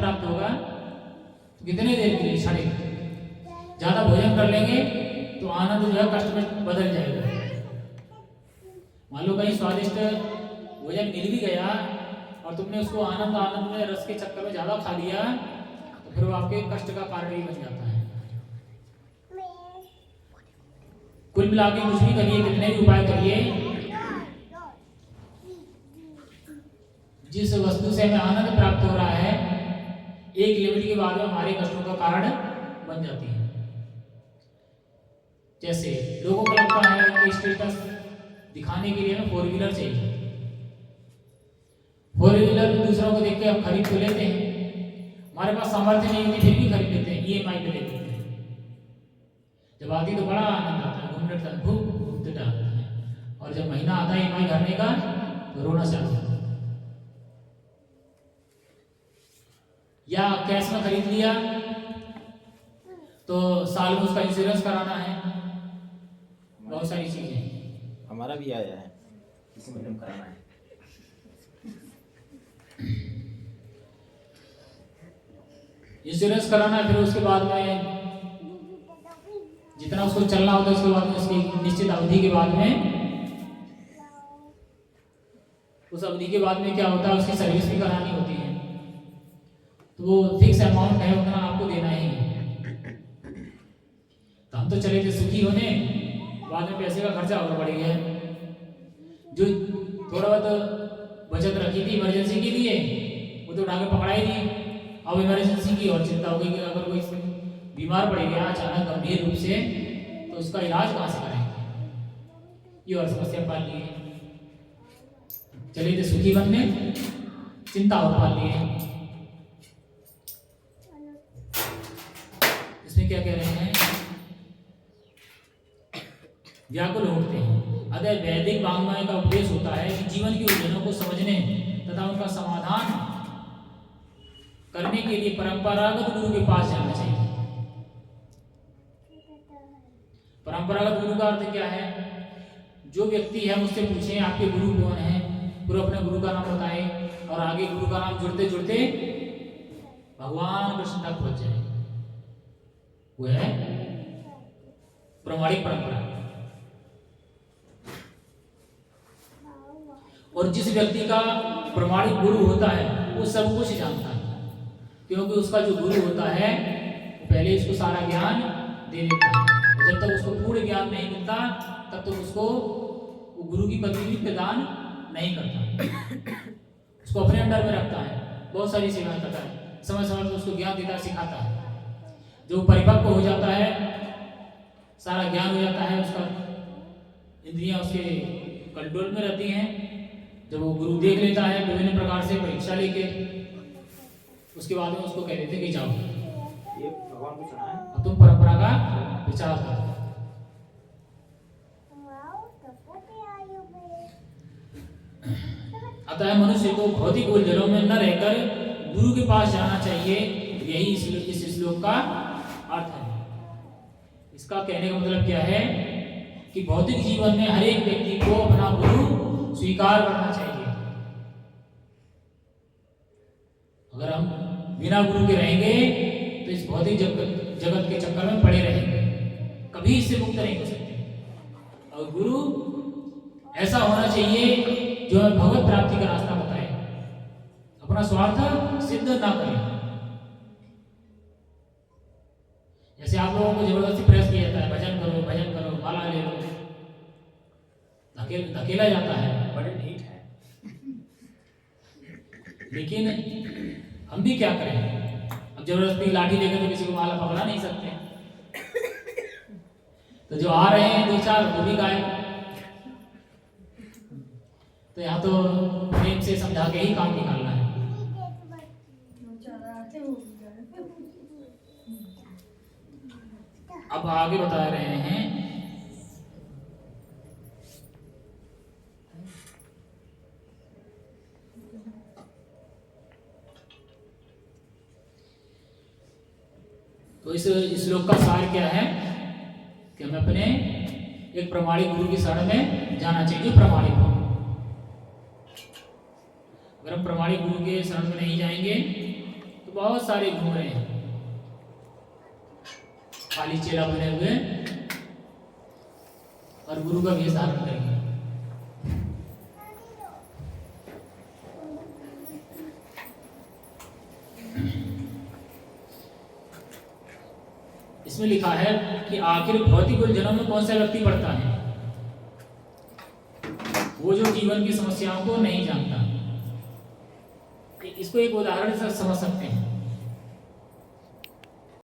प्राप्त होगा तो कितने देर के लिए, क्षणिक। ज्यादा भोजन कर लेंगे तो आनंद जो है कष्ट में बदल जाएगा। मान लो कहीं स्वादिष्ट भोजन मिल भी गया और तुमने उसको आनंद आनंद में रस के चक्कर में ज्यादा खा लिया तो फिर वो आपके कष्ट का कारण ही बन जाता है। कुल मिला के कुछ भी करिए, कितने भी उपाय करिए, जिस वस्तु से हमें आनंद प्राप्त हो रहा है एक लेवल के बाद में हमारे कष्टों का कारण बन जाती है। जैसे लोगों को लगता है कि स्टेटस दिखाने के लिए हमें 4 व्हीलर चाहिए। 4 व्हीलर दूसरों को देख के हम खरीद तो लेते हैं, हमारे पास सामर्थ्य नहीं होती फिर भी खरीद लेते हैं, EMI पे ले लेते हैं। जब आती तो बड़ा आनंद आता है, घूमते जाते हैं, और जब महीना आता है EMI भरने का तो रोना चालू होता है। या कैश में खरीद लिया तो साल में उसका इंश्योरेंस कराना है, बहुत सारी चीजें। हमारा भी आया है, किसी में कराना है। इंश्योरेंस कराना है, फिर उसके बाद में जितना उसको चलना होता है उसके बाद में उसकी निश्चित अवधि के बाद में, उस अवधि के बाद में क्या होता है उसकी सर्विस भी करानी होती है, तो वो फिक्स अमाउंट है उतना आपको देना ही है। तो हम तो चले थे सुखी होने, बाद में पैसे का खर्चा और बढ़ गया। जो थोड़ा बहुत बचत रखी थी इमरजेंसी के लिए वो तो उठा के पकड़ा ही नहीं। अब इमरजेंसी की और चिंता हो गई कि अगर कोई बीमार पड़ गया अचानक गंभीर रूप से तो उसका इलाज कहाँ से कराएंगे, ये और समस्या पाल ली है। चले थे सुखी बनने, चिंता और पाल ली है। इसमें क्या कह रहे हैं, व्याकुल होते हैं। अतः वैदिक वाङ्मय का उपदेश होता है कि जीवन की उलझनों को समझने तथा उनका समाधान करने के लिए परंपरागत गुरु के पास जाना चाहिए। परंपरागत गुरु का अर्थ क्या है, जो व्यक्ति है मुझसे पूछे आपके गुरु कौन है, पूरा अपने गुरु का नाम बताए और आगे गुरु का नाम जुड़ते जुड़ते भगवान कृष्ण तक पहुंच जाए, वो है प्रामाणिक परंपरा। और जिस व्यक्ति का प्रामाणिक गुरु होता है वो सब कुछ जानता है, क्योंकि उसका जो गुरु होता है पहले उसको सारा ज्ञान दे देता है। जब तक उसको पूर्ण ज्ञान नहीं मिलता तब तक उसको वो गुरु की पदवी भी प्रदान नहीं करता, उसको अपने अंडर में रखता है, बहुत सारी सेवाएं करता है, समय समय पर उसको ज्ञान देता सिखाता है। जो परिपक्व हो जाता है, सारा ज्ञान हो जाता है, उसका इंद्रियां उसके कंट्रोल में रहती हैं, जब वो गुरु देख लेता है विभिन्न प्रकार से परीक्षा लेके, उसके बाद में उसको कह देते कि जाओ ये भगवान को सुना है, अब तुम परंपरा का विचार करो। अतः मनुष्य को भौतिक उलझनों में न रहकर गुरु के पास जाना चाहिए, यही इस श्लोक का अर्थ है। इसका कहने का मतलब क्या है कि भौतिक जीवन में हर एक व्यक्ति को अपना गुरु स्वीकार करना चाहिए। अगर हम बिना गुरु के रहेंगे तो इस भौतिक जगत के चक्कर में पड़े रहेंगे, कभी इससे मुक्त नहीं हो सकते। और गुरु ऐसा होना चाहिए जो हमें भगवत प्राप्ति का रास्ता बताए, अपना स्वार्थ सिद्ध ना करे। जैसे आप लोगों को जबरदस्ती प्रेस किया जाता है, भजन करो, माला ले लो, धकेला जाता है, बड़े नीट है। लेकिन हम भी क्या करें, अब जबरदस्ती लाठी लेकर तो किसी को माला पकड़ा नहीं सकते, तो जो आ रहे हैं 2-4 वो भी गायब। तो यहाँ तो प्रेम से समझा के ही काम निकालना है। अब आगे बता रहे हैं तो इस श्लोक का सार क्या है कि हमें अपने एक प्रामाणिक गुरु की शरण में जाना चाहिए, प्रामाणिक हो। अगर हम प्रामाणिक गुरु के शरण में नहीं जाएंगे तो बहुत सारे घूम रहे हैं खाली चेला बने हुए और गुरु का वेश धारण करेंगे। इसमें लिखा है कि आखिर भौतिक जन्म में कौन सा व्यक्ति पड़ता है? वो जो जीवन की समस्याओं को नहीं जानता। इसको एक उदाहरण से समझ सकते हैं।